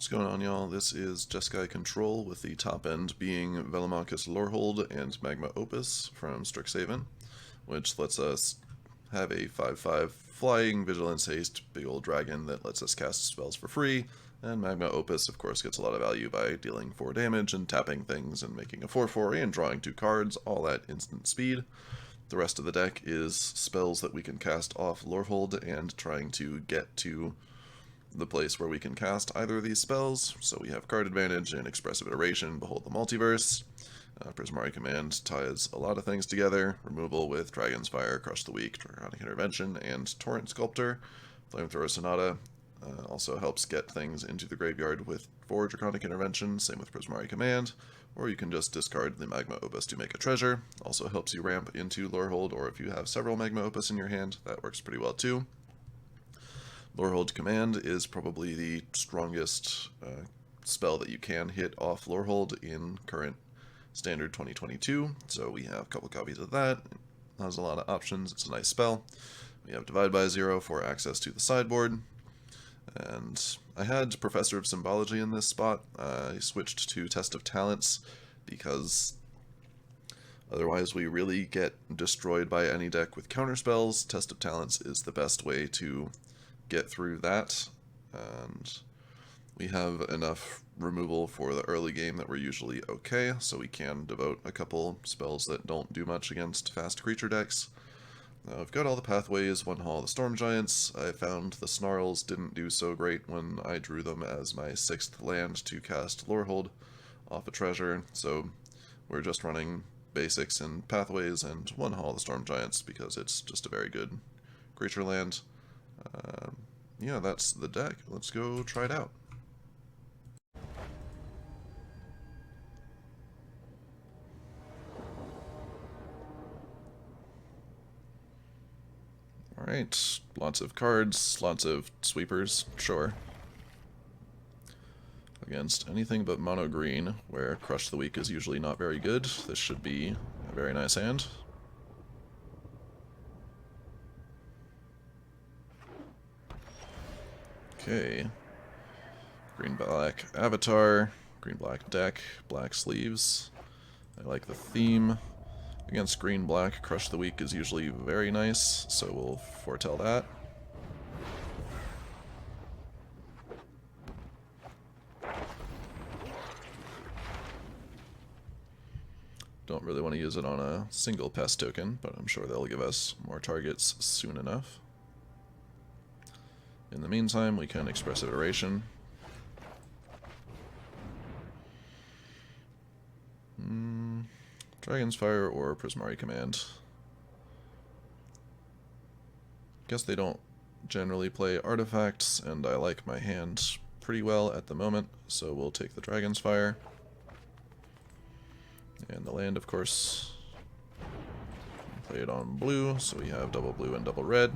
What's going on, y'all? This is Golgari Control, with the top end being Velomachus Lorehold and Magma Opus from Strixhaven, which lets us have a 5/5 flying vigilance haste big old dragon that lets us cast spells for free, and Magma Opus of course gets a lot of value by dealing 4 damage and tapping things and making a 4/4 and drawing 2 cards, all at instant speed. The rest of the deck is spells that we can cast off Lorehold and trying to get to the place where we can cast either of these spells. So we have card advantage and expressive iteration, behold the multiverse. Prismari Command ties a lot of things together. Removal with Dragon's Fire, Crush the Weak, Draconic Intervention, and Torrent Sculptor. Flamethrower Sonata also helps get things into the graveyard with 4 Draconic Intervention, same with Prismari Command. Or you can just discard the Magma Opus to make a treasure. Also helps you ramp into Lorehold, or if you have several Magma Opus in your hand, that works pretty well too. Lorehold Command is probably the strongest spell that you can hit off Lorehold in current standard 2022, so we have a couple copies of that. It has a lot of options, it's a nice spell. We have Divide by Zero for access to the sideboard, and I had Professor of Symbology in this spot. I switched to Test of Talents because otherwise we really get destroyed by any deck with counterspells. Test of Talents is the best way to get through that, and we have enough removal for the early game that we're usually okay, so we can devote a couple spells that don't do much against fast creature decks. I've got all the pathways, one Hall of the Storm Giants. I found the Snarls didn't do so great when I drew them as my 6th land to cast Lorehold off a treasure, so we're just running basics and pathways and one Hall of the Storm Giants because it's just a very good creature land. Yeah, that's the deck. Let's go try it out. Alright, lots of cards, lots of sweepers, sure. Against anything but mono green, where Crush the Weak is usually not very good, this should be a very nice hand. Okay. Green-black avatar, green-black deck, black sleeves. I like the theme. Against green-black, Crush the Weak is usually very nice, so we'll foretell that. Don't really want to use it on a single pest token, but I'm sure they'll give us more targets soon enough. In the meantime, we can Expressive Iteration. Dragon's Fire or Prismari Command. Guess they don't generally play artifacts, and I like my hand pretty well at the moment, so we'll take the Dragon's Fire. And the land, of course, play it on blue, so we have double blue and double red.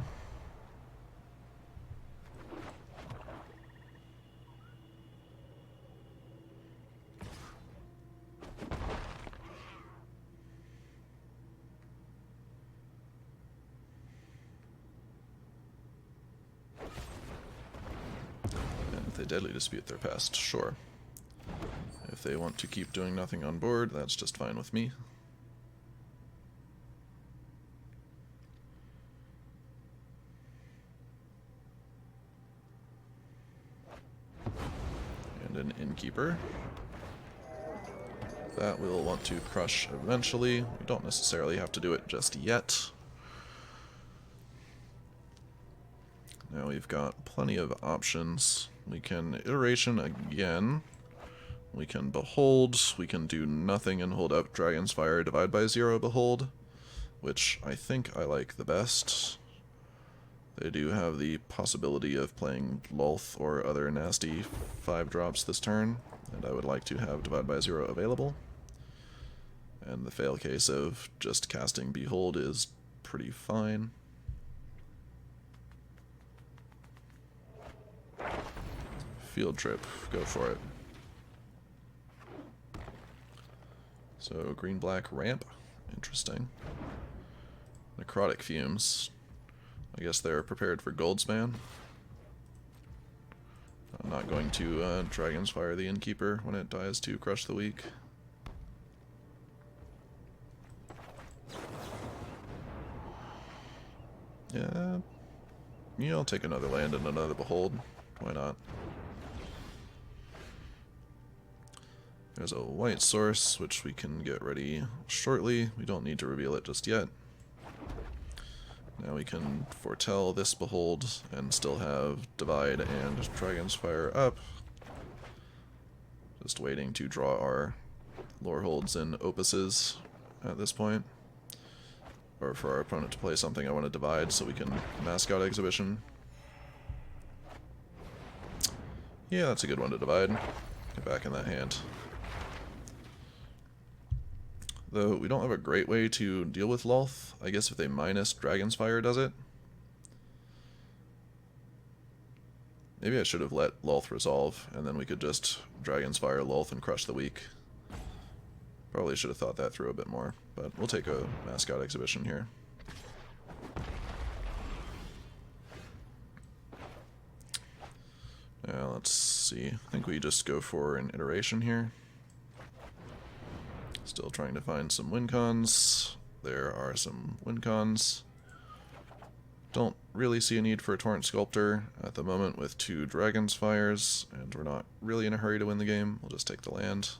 They deadly dispute their past, sure. If they want to keep doing nothing on board, that's just fine with me. And an Innkeeper. That we'll want to crush eventually. We don't necessarily have to do it just yet. Now we've got plenty of options. We can Iteration again. We can Behold. We can do nothing and hold up Dragon's Fire, Divide by Zero, Behold, which I think I like the best. They do have the possibility of playing Lolth or other nasty 5-drops this turn, and I would like to have Divide by Zero available. And the fail case of just casting Behold is pretty fine. Field Trip, go for it. So green-black ramp, interesting. Necrotic Fumes, I guess they're prepared for Goldspan. I'm not going to Dragon's Fire the Innkeeper when it dies to Crush the Weak. Yeah, I'll take another land and another Behold. Why not? There's a white source, which we can get ready shortly. We don't need to reveal it just yet. Now we can foretell this Behold and still have Divide and Dragon's Fire up. Just waiting to draw our Loreholds and Opuses at this point. Or for our opponent to play something I want to divide so we can Mascot Exhibition. Yeah, that's a good one to divide. Get back in that hand. Though we don't have a great way to deal with Lolth. I guess if they minus Dragon's Fire does it. Maybe I should have let Lolth resolve, and then we could just Dragon's Fire Lolth and Crush the Weak. Probably should have thought that through a bit more, but we'll take a Mascot Exhibition here. Now let's see. I think we just go for an iteration here. Still trying to find some win cons. There are some win cons. Don't really see a need for a Torrent Sculptor at the moment with 2 Dragon's Fires, and we're not really in a hurry to win the game. We'll just take the land.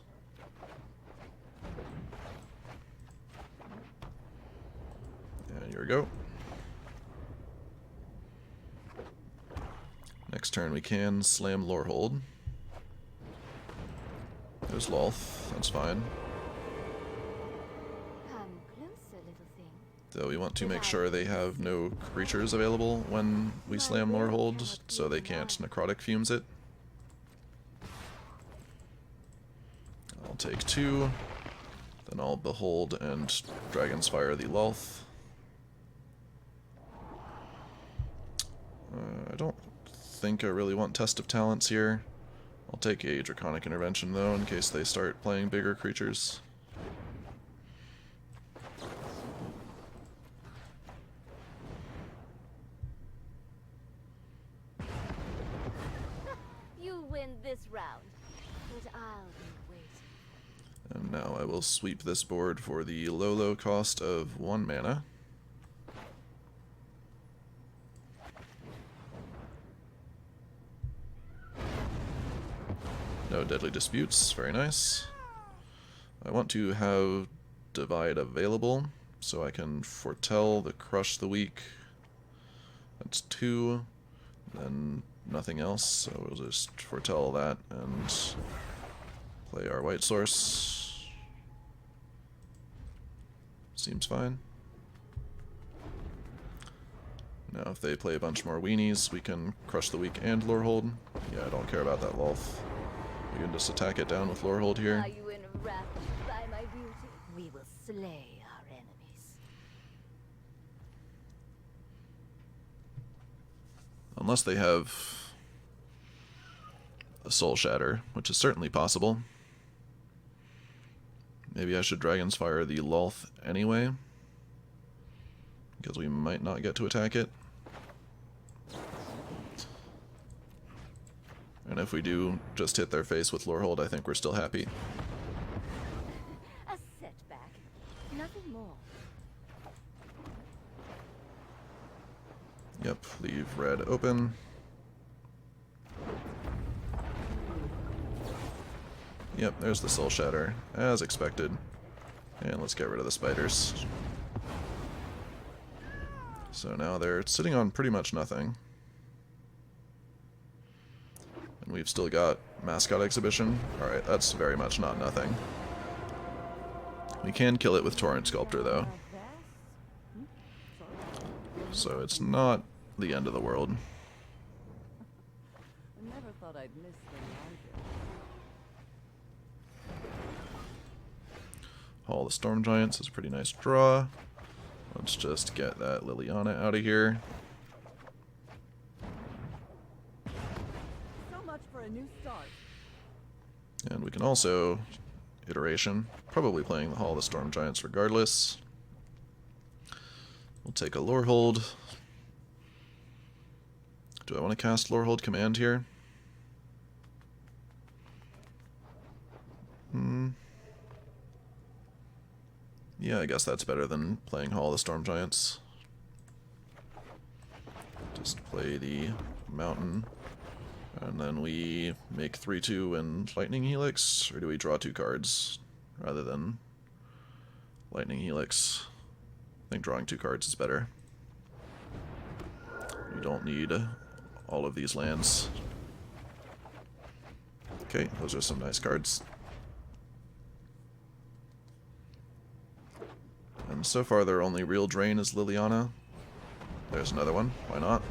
And here we go. Next turn we can slam Lorehold. There's Lolth, that's fine. Though we want to make sure they have no creatures available when we slam Lorehold, so they can't Necrotic Fumes it. I'll take 2, then I'll Behold and Dragon's Fire the Lolth. I don't think I really want Test of Talents here. I'll take a Draconic Intervention though, in case they start playing bigger creatures. You win this round, but I'll be waiting. And now I will sweep this board for the low cost of 1 mana. No Deadly Disputes, very nice. I want to have Divide available, so I can foretell the Crush the Weak. That's 2, then nothing else, so we'll just foretell that and play our white source. Seems fine. Now if they play a bunch more weenies, we can Crush the Weak and Lorehold. Yeah, I don't care about that Lolth. We can just attack it down with Lorehold here. Are you enraptured by my beauty? We will slay our enemies. Unless they have a Soul Shatter, which is certainly possible. Maybe I should Dragon's Fire the Lolth anyway, because we might not get to attack it. And if we do just hit their face with Lorehold, I think we're still happy. A setback, nothing more. Yep, leave red open. Yep, there's the Soul Shatter, as expected. And let's get rid of the spiders. So now they're sitting on pretty much nothing. And we've still got Mascot Exhibition. Alright, that's very much not nothing. We can kill it with Torrent Sculptor, though. So it's not the end of the world. I never thought I'd miss them either. Hall of the Storm Giants is a pretty nice draw. Let's just get that Liliana out of here. So much for a new start. And we can also iteration, probably playing the Hall of the Storm Giants regardless. We'll take a Lorehold. Do I want to cast Lorehold Command here? Yeah, I guess that's better than playing Hall of the Storm Giants. Just play the Mountain, and then we make 3/2 and Lightning Helix, or do we draw 2 cards rather than Lightning Helix? I think drawing 2 cards is better. You don't need all of these lands. Okay, those are some nice cards. And so far their only real drain is Liliana. There's another one, why not?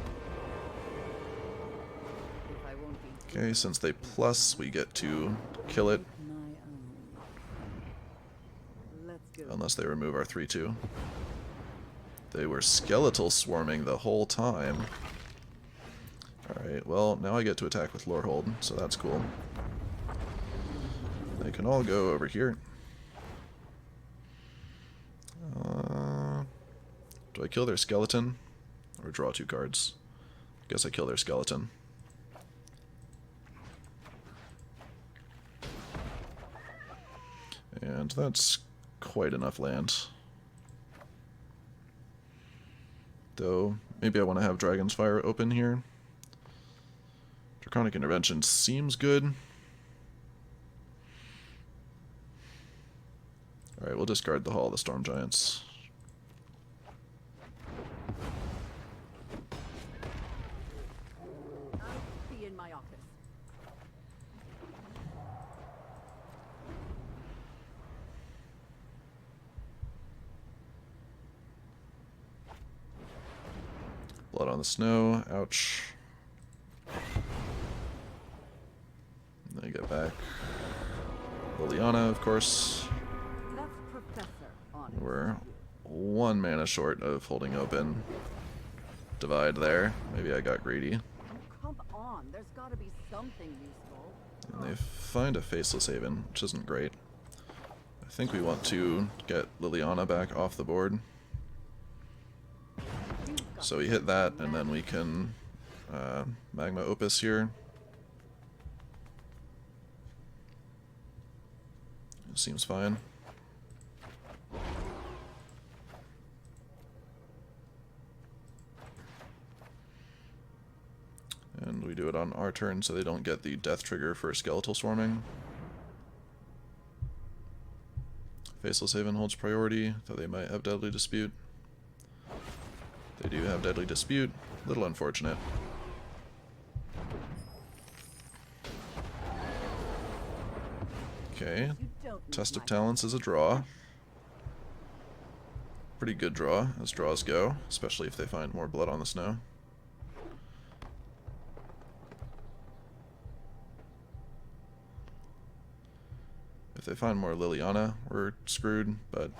If I won't be Okay, since they plus, we get to kill it, my own. Let's go. unless they remove our 3/2. They were skeletal swarming the whole time. Alright, well, now I get to attack with Lorehold, so that's cool. They can all go over here. Do I kill their skeleton? Or draw 2 cards? I guess I kill their skeleton. And that's quite enough land. Though, maybe I want to have Dragon's Fire open here. Draconic Intervention seems good. Alright, we'll discard the Hall of the Storm Giants. I'll be in my office. Blood on the Snow, ouch. And then you get back Liliana, of course. That's Professor on it. We're 1 mana short of holding open. Divide there. Maybe I got greedy. Oh, come on. There's got to be something useful. And they find a Faceless Haven, which isn't great. I think we want to get Liliana back off the board. So we hit that, and then we can Magma Opus here. Seems fine. And we do it on our turn so they don't get the death trigger for skeletal swarming. Faceless Haven holds priority, though they might have Deadly Dispute. They do have Deadly Dispute. Little unfortunate. Okay. You don't need Test of my Talents is a draw. Pretty good draw, as draws go, especially if they find more blood on the snow. If they find more Liliana, we're screwed, but...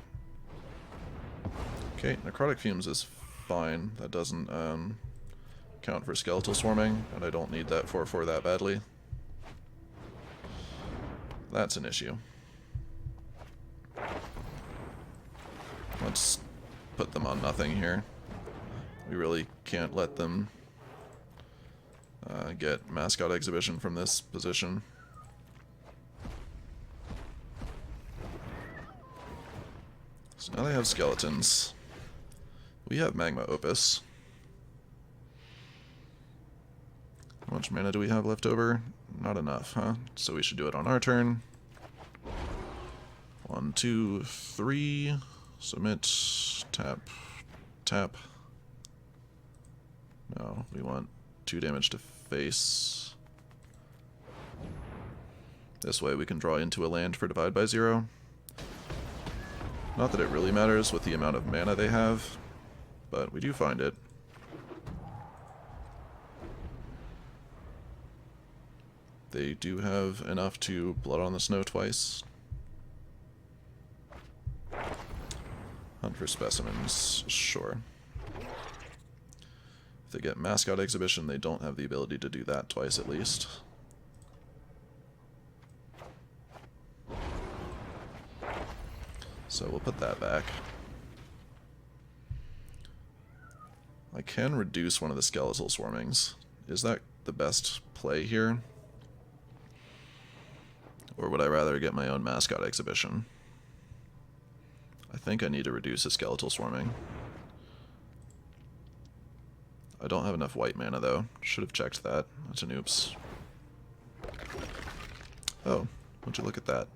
Okay, Necrotic Fumes is fine. That doesn't count for skeletal swarming, and I don't need that 4/4 that badly. That's an issue. Let's put them on nothing here. We really can't let them get Mascot Exhibition from this position. So now they have skeletons. We have Magma Opus. How much mana do we have left over? Not enough, huh? So we should do it on our turn. 1, 2, 3. Submit. Tap. Tap. No, we want 2 damage to face. This way we can draw into a land for Divide by 0. Not that it really matters with the amount of mana they have, but we do find it. They do have enough to Blood on the Snow twice. Hunt for specimens, sure. If they get Mascot Exhibition, they don't have the ability to do that twice at least. So we'll put that back. I can reduce one of the skeletal swarmings. Is that the best play here? Or would I rather get my own Mascot Exhibition? I think I need to reduce his skeletal swarming. I don't have enough white mana, though. Should have checked that. That's an oops. Oh, would you look at that.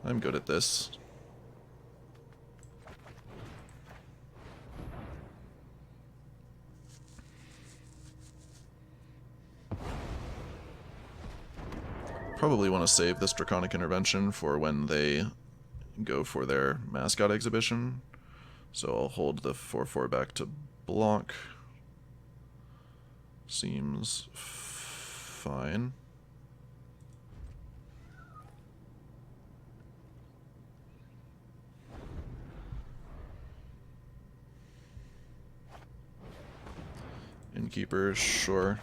I'm good at this. Probably want to save this Draconic Intervention for when they go for their mascot exhibition. So I'll hold the 4/4 back to block. Seems fine. Innkeeper, sure.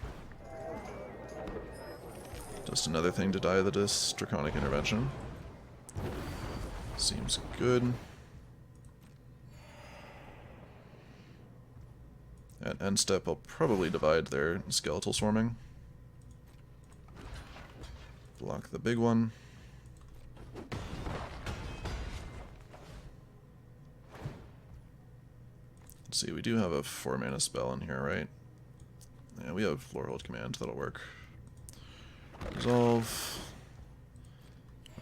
Just another thing to die this Draconic Intervention. Seems good. At end step, I'll probably divide their skeletal swarming. Block the big one. Let's see, we do have a 4-mana spell in here, right? Yeah, we have Lorehold Command, that'll work. Resolve.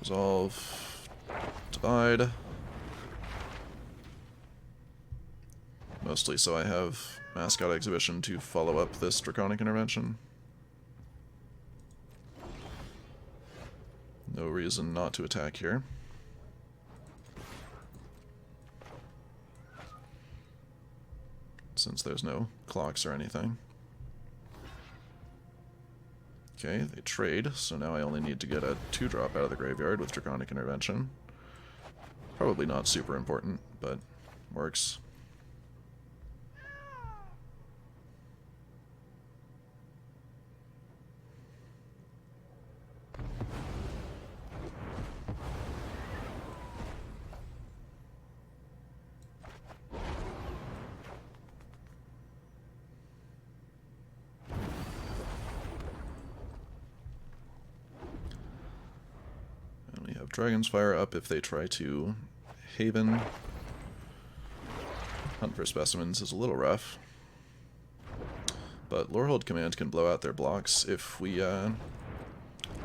Resolve. Divide. Mostly so I have Mascot Exhibition to follow up this Draconic Intervention. No reason not to attack here. Since there's no clocks or anything. Okay, they trade, so now I only need to get a 2-drop out of the graveyard with Draconic Intervention. Probably not super important, but works. Dragon's Fire up if they try to Haven. Hunt for specimens is a little rough. But Lorehold Command can blow out their blocks if we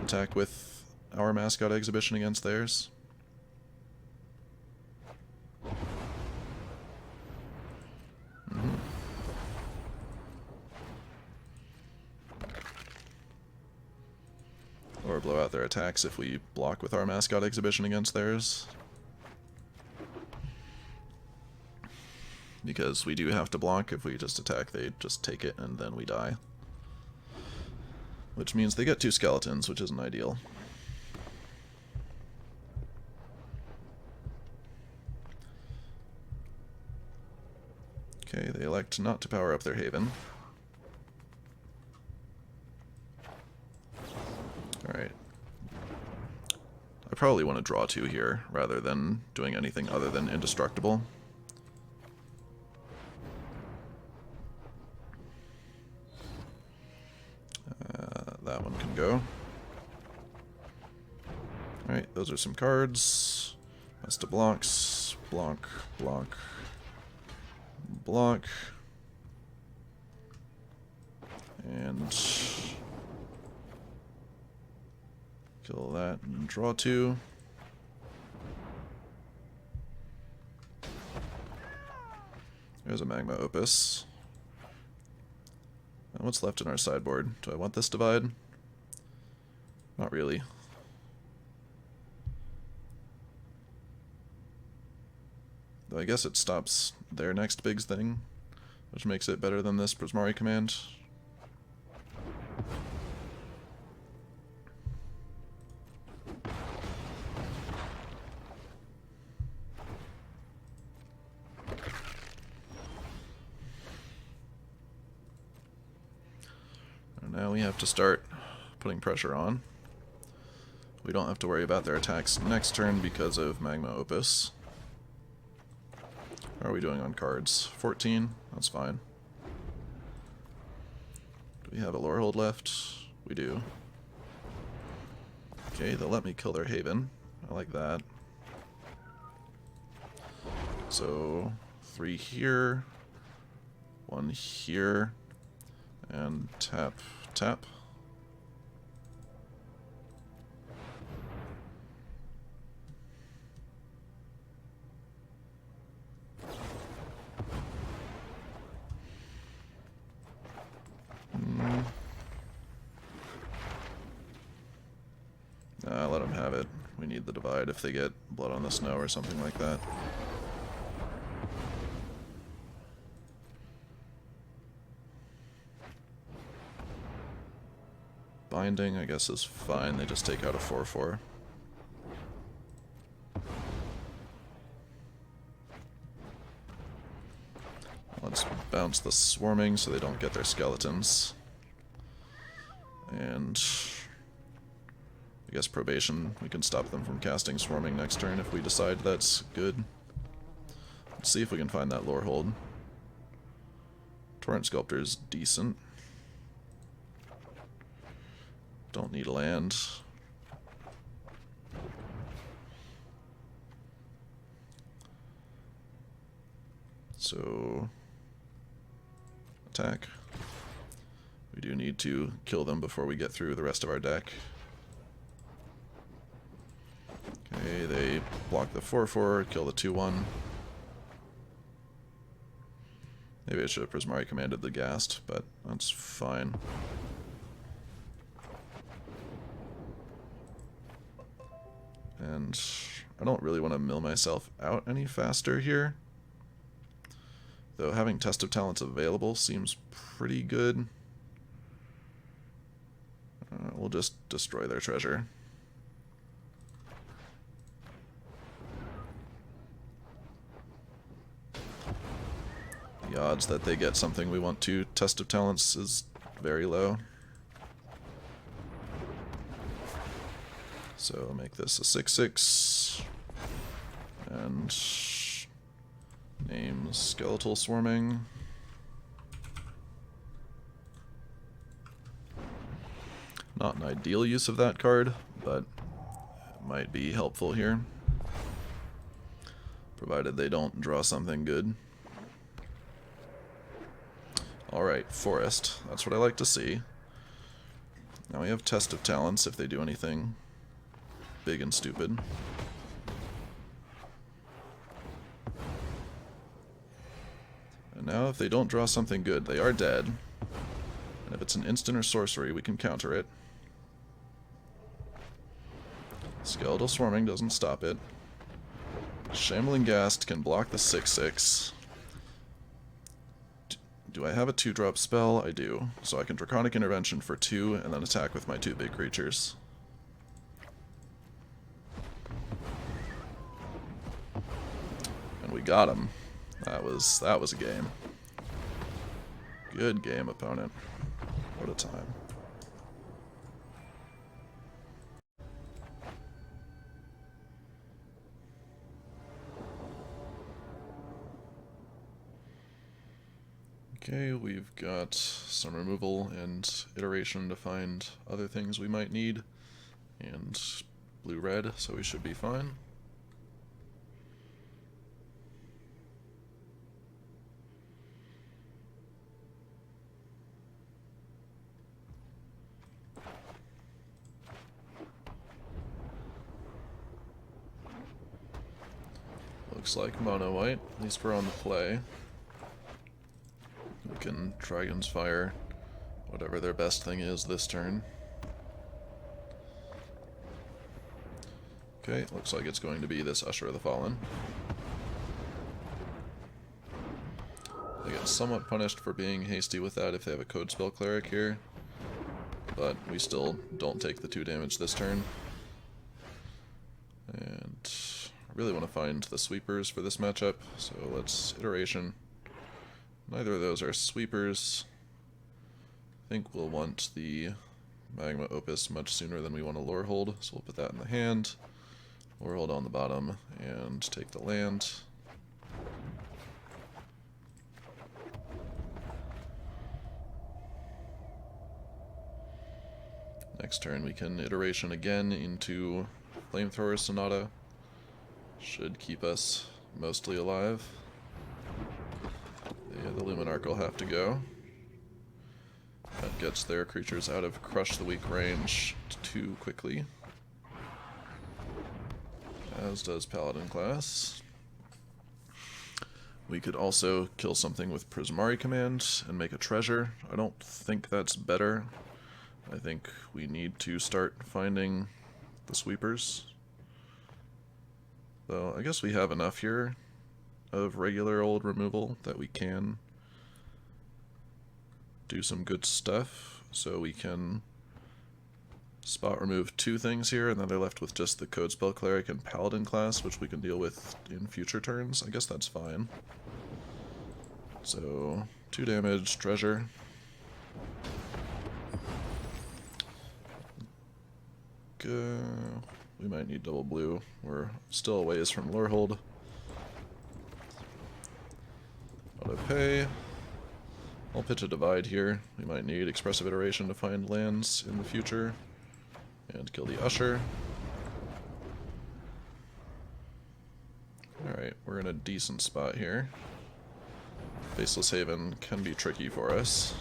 attack with our Mascot Exhibition against theirs. Or blow out their attacks if we block with our Mascot Exhibition against theirs. Because we do have to block. If we just attack, they just take it and then we die. Which means they get 2 skeletons, which isn't ideal. Okay, they elect not to power up their Haven. Alright. I probably want to draw 2 here, rather than doing anything other than indestructible. That one can go. Alright, those are some cards. Best of blocks. Block, block, block. And kill that and draw 2. There's a Magma Opus. And what's left in our sideboard? Do I want this divide? Not really. Though I guess it stops their next big thing, which makes it better than this Prismari command. Now we have to start putting pressure on. We don't have to worry about their attacks next turn because of Magma Opus. How are we doing on cards? 14? That's fine. Do we have a Lorehold left? We do. Okay, they'll let me kill their Haven. I like that. So 3 here, 1 here, and tap, tap. Let them have it. We need the divide if they get blood on the snow or something like that. Binding, I guess, is fine. They just take out a 4/4. Let's bounce the swarming so they don't get their skeletons. And I guess probation, we can stop them from casting swarming next turn if we decide that's good. Let's see if we can find that Lorehold. Torrent Sculptor's decent. Don't need land. So attack. We do need to kill them before we get through the rest of our deck. Okay, they block the 4/4, kill the 2/1. Maybe I should have Prismari commanded the Ghast, but that's fine. And I don't really want to mill myself out any faster here. Though having Test of Talents available seems pretty good. We'll just destroy their treasure. The odds that they get something we want to Test of Talents is very low. So I'll make this a 6/6. And name Skeletal Swarming. Not an ideal use of that card, but it might be helpful here. Provided they don't draw something good. Alright, Forest. That's what I like to see. Now we have Test of Talents if they do anything big and stupid. And now if they don't draw something good, they are dead. And if it's an instant or sorcery, we can counter it. Skeletal Swarming doesn't stop it. Shambling Ghast can block the 6/6. Do I have a 2-drop spell? I do. So I can Draconic Intervention for 2 and then attack with my 2 big creatures. And we got him. That was a game. Good game, opponent. What a time. Okay, we've got some removal and iteration to find other things we might need, and blue-red, so we should be fine. Looks like mono-white, at least we're on the play. We can Dragon's Fire whatever their best thing is this turn. Okay, looks like it's going to be this Usher of the Fallen. They get somewhat punished for being hasty with that if they have a Code Spell Cleric here, but we still don't take the 2 damage this turn. And I really want to find the sweepers for this matchup, so let's iteration. Neither of those are sweepers. I think we'll want the Magma Opus much sooner than we want a Lorehold, so we'll put that in the hand. Lorehold on the bottom, and take the land. Next turn we can iteration again into Flamethrower Sonata. Should keep us mostly alive. Yeah, the Luminarch will have to go. That gets their creatures out of Crush the Weak range too quickly. As does Paladin class. We could also kill something with Prismari Command and make a treasure. I don't think that's better. I think we need to start finding the sweepers. Though I guess we have enough here of regular old removal that we can do some good stuff. So we can spot remove 2 things here, and then they're left with just the Codespell Cleric and Paladin class, which we can deal with in future turns. I guess that's fine. So 2 damage, treasure. We might need double blue. We're still a ways from Lorehold. Auto pay. I'll pitch a divide here. We might need Expressive Iteration to find lands in the future. And kill the Usher. Alright, we're in a decent spot here. Faceless Haven can be tricky for us.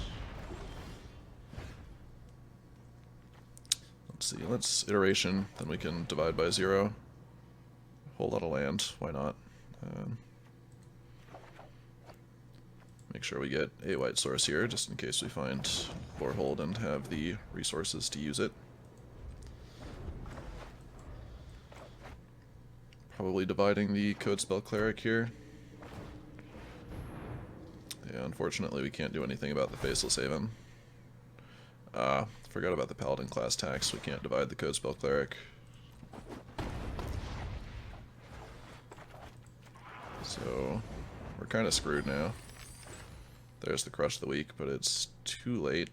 Let's see, let's iteration, then we can divide by 0. Whole lot of land, why not? Make sure we get a white source here, just in case we find Lorehold and have the resources to use it. Probably dividing the Codespell Cleric here. Yeah, unfortunately we can't do anything about the Faceless Haven. Forgot about the Paladin class tax. We can't divide the Codespell Cleric. So, we're kind of screwed now. There's the Crush of the Weak, but it's too late.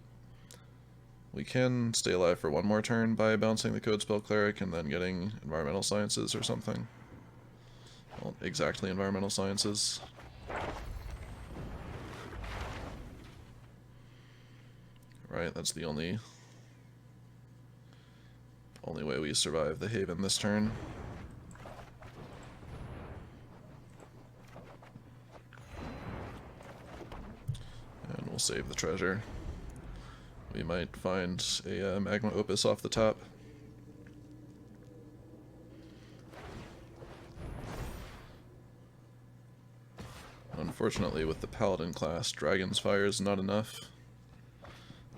We can stay alive for 1 more turn by bouncing the Codespell Cleric and then getting Environmental Sciences or something. Well, exactly Environmental Sciences. Right, that's the only way we survive the Haven this turn. And we'll save the treasure. We might find a Magma Opus off the top. Unfortunately, with the Paladin class, Dragon's Fire is not enough.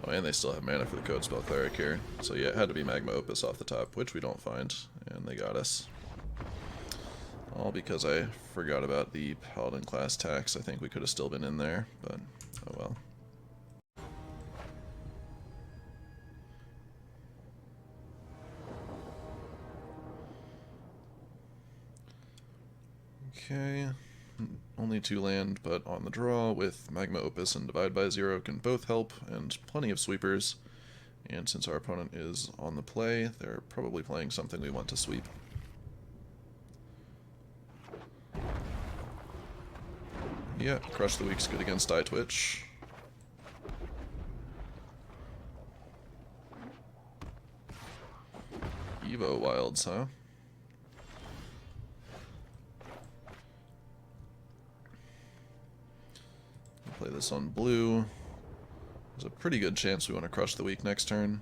Oh, and they still have mana for the Codespell Cleric here. So yeah, it had to be Magma Opus off the top, which we don't find, and they got us. All because I forgot about the Paladin class tax. I think we could have still been in there, but oh well. Okay, only 2 land, but on the draw with Magma Opus and Divide by 0 can both help, and plenty of sweepers. And since our opponent is on the play, they're probably playing something we want to sweep. Yeah, Crush the Weak's good against Eye Twitch. Evo Wilds, huh? Play this on blue. There's a pretty good chance we want to Crush the Weak next turn.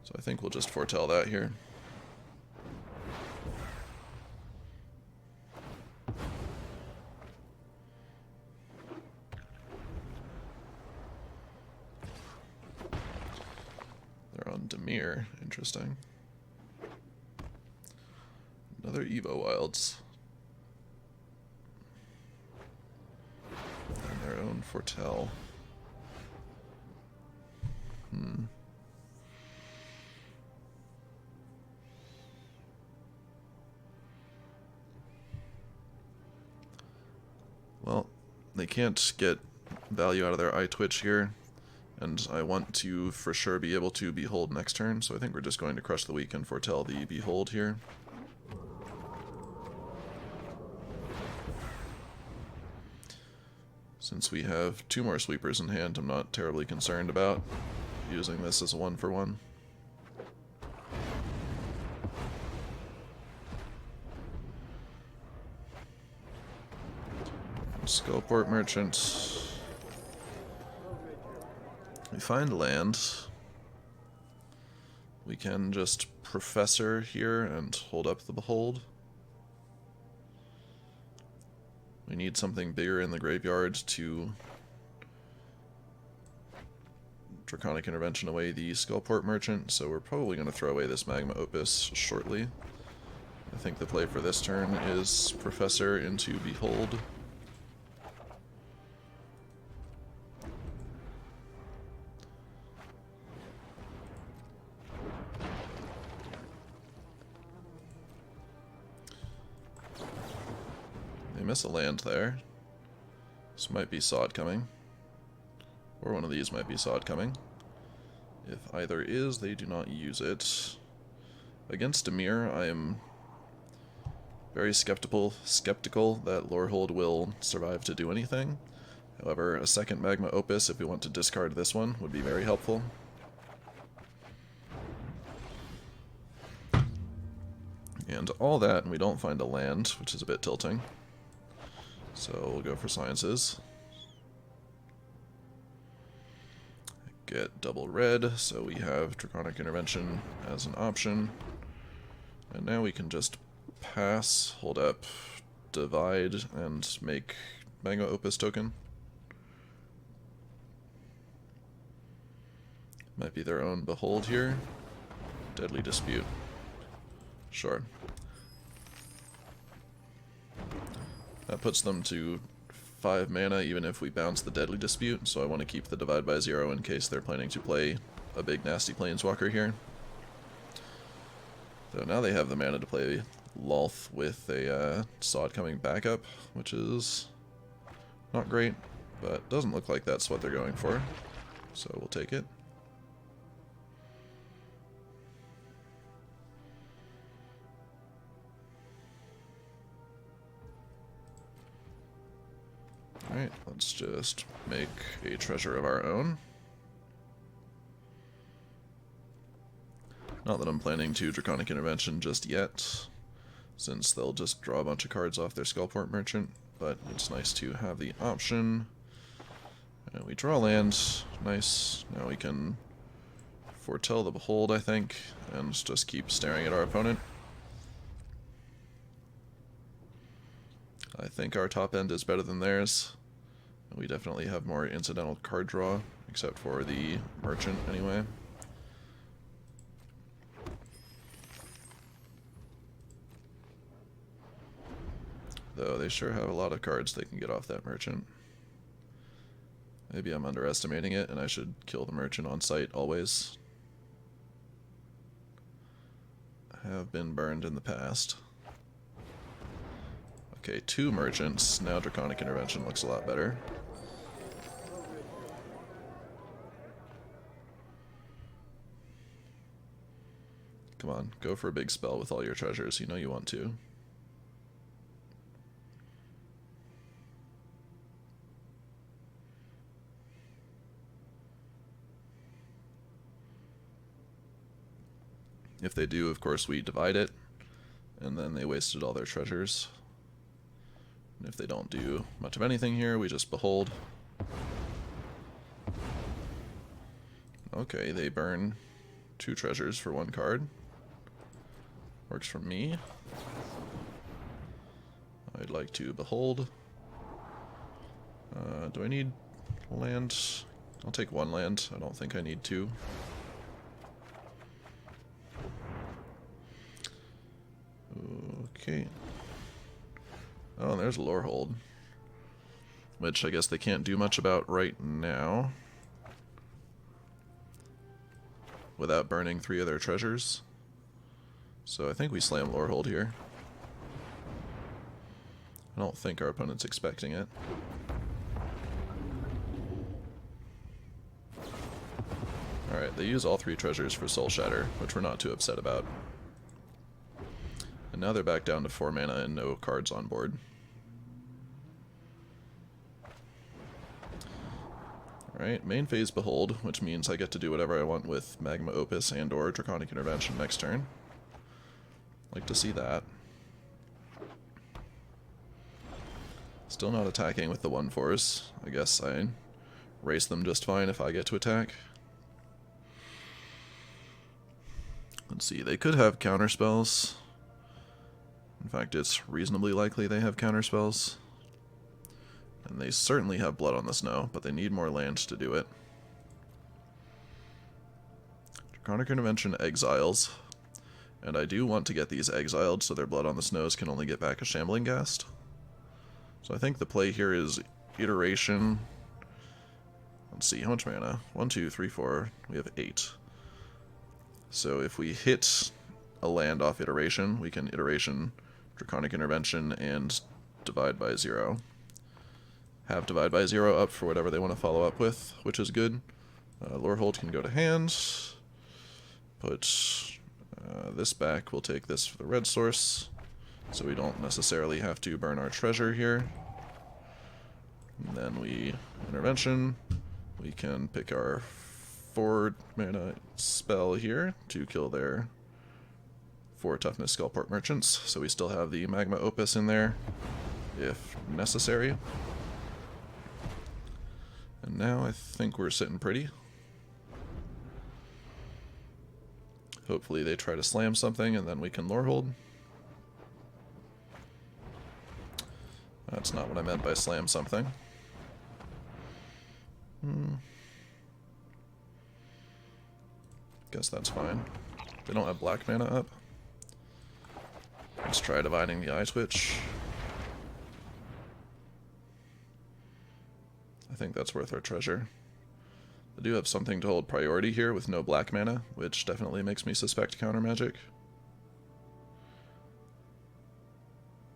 So I think we'll just foretell that here. They're on Dimir. Interesting. Another Evo Wilds. And their own foretell. Well, they can't get value out of their Eye Twitch here, and I want to for sure be able to Behold next turn, so I think we're just going to Crush the Weak and foretell the Behold here. Since we have 2 more sweepers in hand, I'm not terribly concerned about using this as a 1-for-1. Skullport Merchant. We find land. We can just Professor here and hold up the Behold. We need something bigger in the graveyard to Draconic Intervention away the Skullport Merchant, so we're probably going to throw away this Magma Opus shortly. I think the play for this turn is Professor into Behold. They miss a land there. This might be Sod coming. Or one of these might be Sod coming. If either is, they do not use it. Against Dimir, I am very skeptical that Lorehold will survive to do anything. However, a second Magma Opus, if we want to discard this one, would be very helpful. And all that, and we don't find a land, which is a bit tilting. So we'll go for Sciences. Get double red, so we have Draconic Intervention as an option. And now we can just pass, hold up, divide, and make Magma Opus token. Might be their own Behold here. Deadly Dispute. Sure. That puts them to 5 mana even if we bounce the Deadly Dispute, so I want to keep the Divide by 0 in case they're planning to play a big nasty Planeswalker here. So now they have the mana to play Lolth with a Sod coming back up, which is not great, but doesn't look like that's what they're going for, so we'll take it. Alright, let's just make a treasure of our own. Not that I'm planning to Draconic Intervention just yet, since they'll just draw a bunch of cards off their Skullport Merchant, but it's nice to have the option. And we draw land, nice. Now we can foretell the Behold, I think, and just keep staring at our opponent. I think our top end is better than theirs. We definitely have more incidental card draw, except for the Merchant anyway. Though they sure have a lot of cards they can get off that Merchant. Maybe I'm underestimating it and I should kill the Merchant on sight always. I have been burned in the past. Okay, 2 Merchants. Now Draconic Intervention looks a lot better. Come on, go for a big spell with all your treasures. You know you want to. If they do, of course, we divide it, and then they wasted all their treasures. And if they don't do much of anything here, we just Behold. Okay, they burn 2 treasures for 1 card. Works for me. I'd like to Behold. Do I need land? I'll take 1 land. I don't think I need 2. Okay. Oh, there's Lorehold, which I guess they can't do much about right now without burning 3 of their treasures. So I think we slam Lorehold here. I don't think our opponent's expecting it. Alright, they use all 3 treasures for Soul Shatter, which we're not too upset about. And now they're back down to 4 mana and no cards on board. Alright, main phase Behold, which means I get to do whatever I want with Magma Opus and or Draconic Intervention next turn. Like to see that. Still not attacking with the 1/4s. I guess I race them just fine if I get to attack. Let's see, they could have counterspells. In fact, it's reasonably likely they have counterspells. And they certainly have Blood on the Snow, but they need more land to do it. Draconic Intervention exiles. And I do want to get these exiled so their Blood on the Snows can only get back a Shambling Ghast. So I think the play here is Iteration. Let's see, how much mana? 1, 2, 3, 4. We have 8. So if we hit a land off Iteration, we can Iteration, Draconic Intervention, and Divide by 0. Have Divide by 0 up for whatever they want to follow up with, which is good. Lorehold can go to hand. Put this back. We'll take this for the red source, so we don't necessarily have to burn our treasure here. And then we Intervention. We can pick our 4 mana spell here to kill their 4 toughness Skullport Merchants, so we still have the Magma Opus in there if necessary. And now I think we're sitting pretty. Hopefully they try to slam something and then we can Lorehold. That's not what I meant by slam something. Guess that's fine. They don't have black mana up. Let's try dividing the Eye Twitch. I think that's worth our treasure. I do have something to hold priority here with no black mana, which definitely makes me suspect counter magic.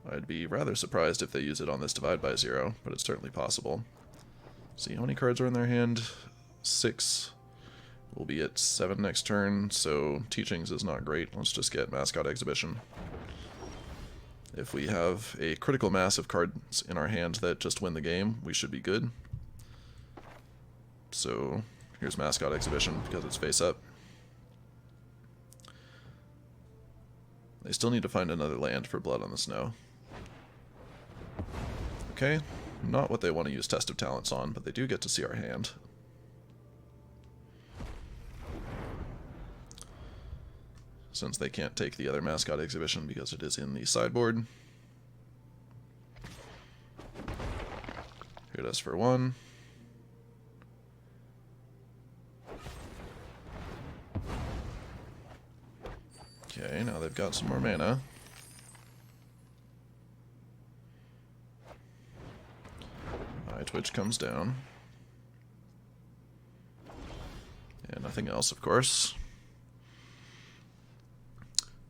I'd be rather surprised if they use it on this Divide by 0, but it's certainly possible. See how many cards are in their hand? 6. We'll be at 7 next turn, so Teachings is not great. Let's just get Mascot Exhibition. If we have a critical mass of cards in our hand that just win the game, we should be good. So here's Mascot Exhibition because it's face up. They still need to find another land for Blood on the Snow. Okay, not what they want to use Test of Talents on, but they do get to see our hand. Since they can't take the other Mascot Exhibition because it is in the sideboard. Hit us for 1. Okay, now they've got some more mana. Eye Twitch comes down. And nothing else, of course.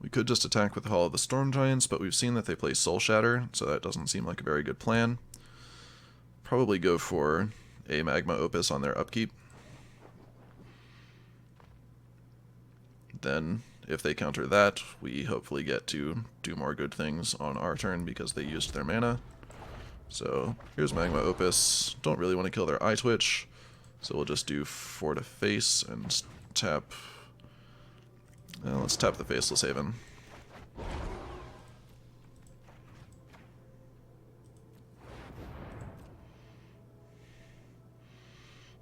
We could just attack with the Hall of the Storm Giants, but we've seen that they play Soul Shatter, so that doesn't seem like a very good plan. Probably go for a Magma Opus on their upkeep. Then, if they counter that, we hopefully get to do more good things on our turn because they used their mana. So, here's Magma Opus. Don't really want to kill their Eye Twitch, so we'll just do 4 to face and tap... Well, let's tap the Faceless Haven.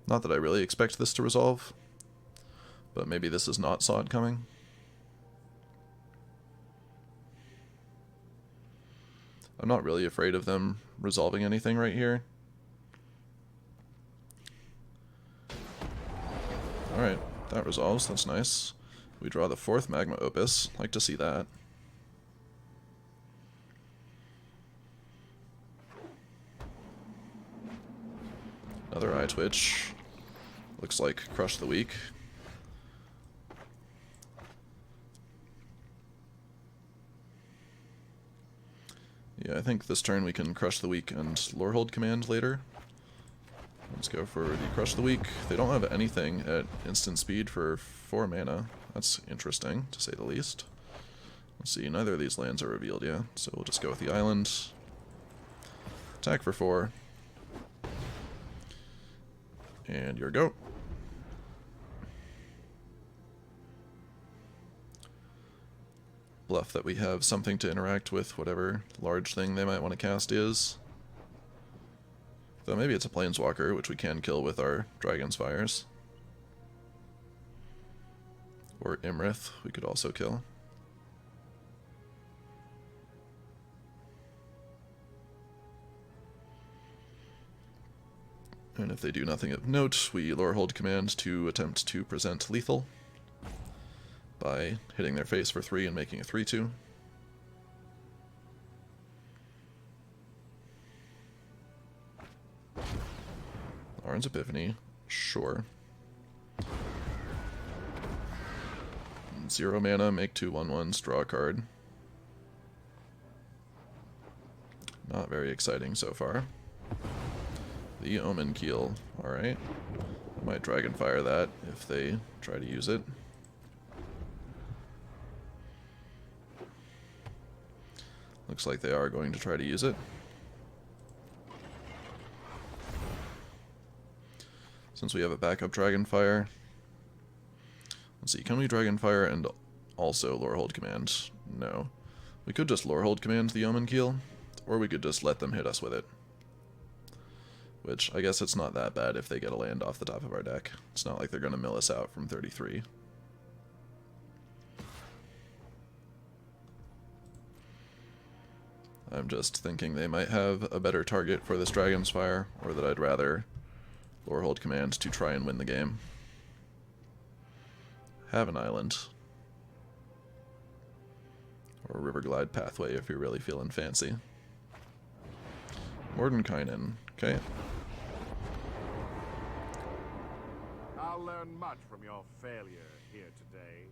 Not that I really expect this to resolve, but maybe this is not saw it coming. I'm not really afraid of them resolving anything right here. Alright, that resolves, that's nice. We draw the 4th Magma Opus, like to see that. Another Eye Twitch. Looks like Crush the Weak. Yeah, I think this turn we can Crush the Weak and Lorehold command later. Let's go for the Crush the Weak. They don't have anything at instant speed for 4 mana. That's interesting, to say the least. Let's see, neither of these lands are revealed yet, so we'll just go with the island. Attack for 4. And your go. Bluff that we have something to interact with whatever large thing they might want to cast is. Though maybe it's a Planeswalker, which we can kill with our Dragon's Fires. Or Imrith, we could also kill. And if they do nothing of note, we Lorehold command to attempt to present lethal by hitting their face for 3 and making a 3/2. Alrund's Epiphany, sure. 0 mana, make 2 1/1s, draw a card. Not very exciting so far. The Omen Keel, alright. I might Dragonfire that if they try to use it. Looks like they are going to try to use it. Since we have a backup Dragonfire, let's see, can we Dragonfire and also Lorehold command? No. We could just Lorehold command the Omen Keel, or we could just let them hit us with it. Which, I guess it's not that bad if they get a land off the top of our deck. It's not like they're going to mill us out from 33. I'm just thinking they might have a better target for this Dragon's Fire, or that I'd rather Lorehold command to try and win the game. Have an island. Or a Riverglide Pathway if you're really feeling fancy. Mordenkainen, okay. I'll learn much from your failure here today.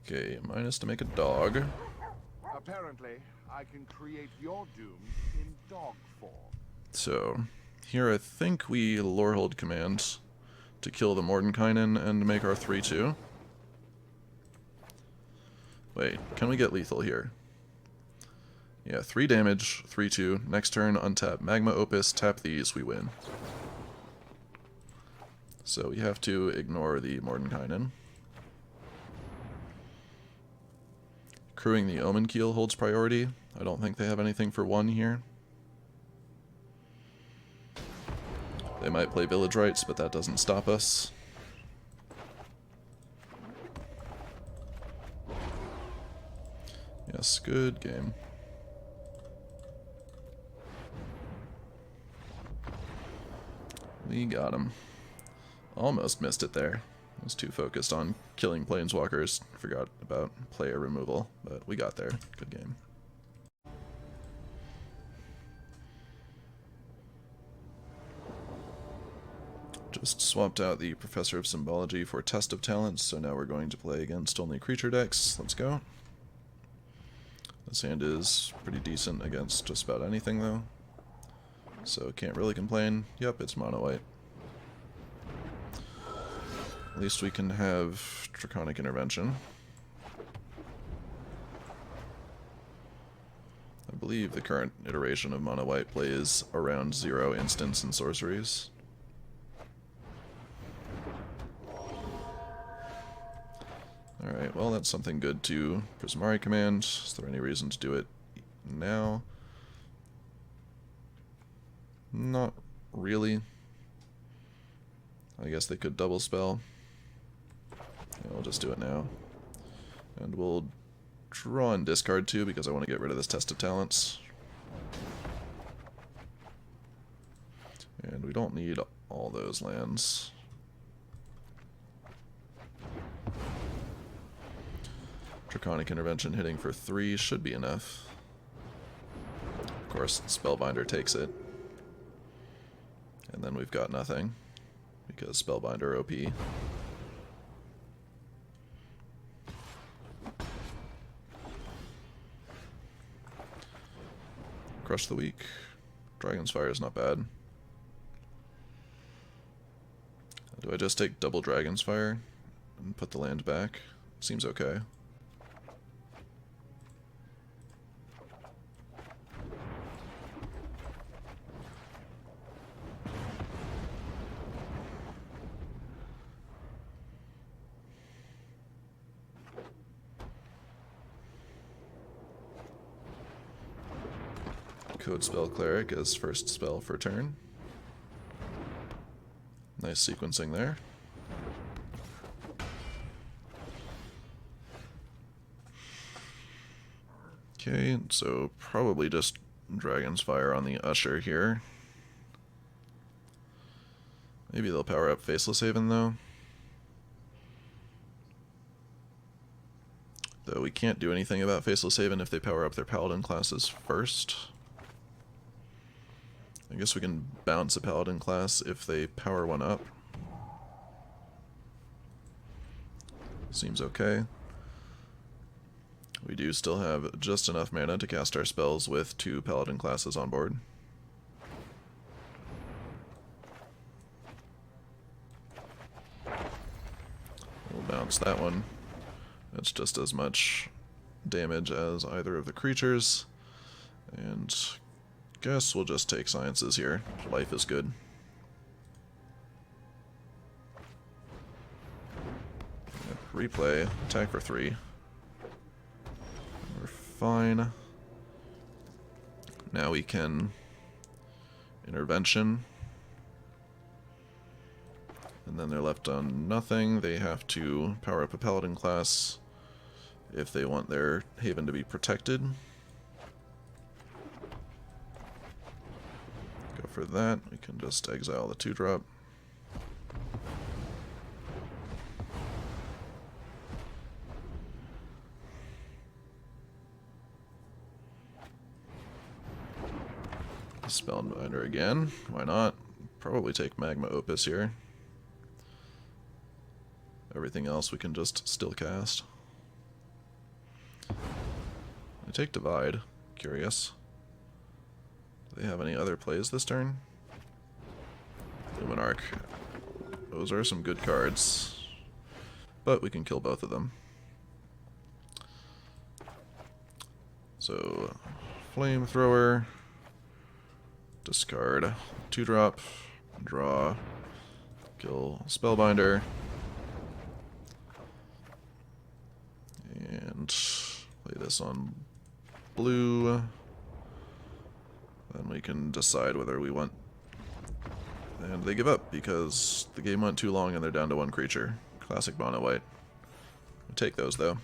Okay, minus to make a dog. Apparently, I can create your doom in dog form. So, here I think we Lorehold command to kill the Mordenkainen and make our 3/2. Wait, can we get lethal here? Yeah, 3 damage, 3/2. Next turn, untap Magma Opus, tap these, we win. So we have to ignore the Mordenkainen. Crewing the Omen Keel holds priority. I don't think they have anything for 1 here. They might play Village Rites, but that doesn't stop us. Yes, good game. We got him. Almost missed it there. I was too focused on killing Planeswalkers. Forgot about player removal, but we got there. Good game. Just swapped out the Professor of Symbology for Test of Talents, so now we're going to play against only creature decks. Let's go. This hand is pretty decent against just about anything, though. So can't really complain. Yep, it's mono white. At least we can have Draconic Intervention. I believe the current iteration of mono white plays around 0 instants and sorceries. Alright, well that's something good to Prismari command. Is there any reason to do it now? Not really. I guess they could double spell. Yeah, we'll just do it now. And we'll draw and discard 2 because I want to get rid of this Test of Talents. And we don't need all those lands. Draconic Intervention hitting for 3 should be enough. Of course, Spellbinder takes it. And then we've got nothing, because Spellbinder OP. Crush the Weak. Dragon's Fire is not bad. Do I just take double Dragon's Fire and put the land back? Seems okay. Code Spell Cleric as first spell for turn. Nice sequencing there. Okay, so probably just Dragon's Fire on the Usher here. Maybe they'll power up Faceless Haven, though. Though we can't do anything about Faceless Haven if they power up their Paladin classes first. I guess we can bounce a Paladin class if they power one up. Seems okay. We do still have just enough mana to cast our spells with 2 Paladin classes on board. We'll bounce that one. That's just as much damage as either of the creatures. And guess we'll just take Sciences here. Life is good. Replay. Attack for 3. We're fine. Now we can Intervention. And then they're left on nothing. They have to power up a Paladin class if they want their Haven to be protected. Go for that. We can just exile the 2-drop. Spellbinder again. Why not? Probably take Magma Opus here. Everything else we can just still cast. I take Divide. Curious. Do they have any other plays this turn? Luminarch. Those are some good cards. But we can kill both of them. So, Flamethrower. Discard. 2-drop. Draw. Kill Spellbinder. And play this on blue. Then we can decide whether we want... And they give up because the game went too long and they're down to 1 creature. Classic mono white. I'll take those though.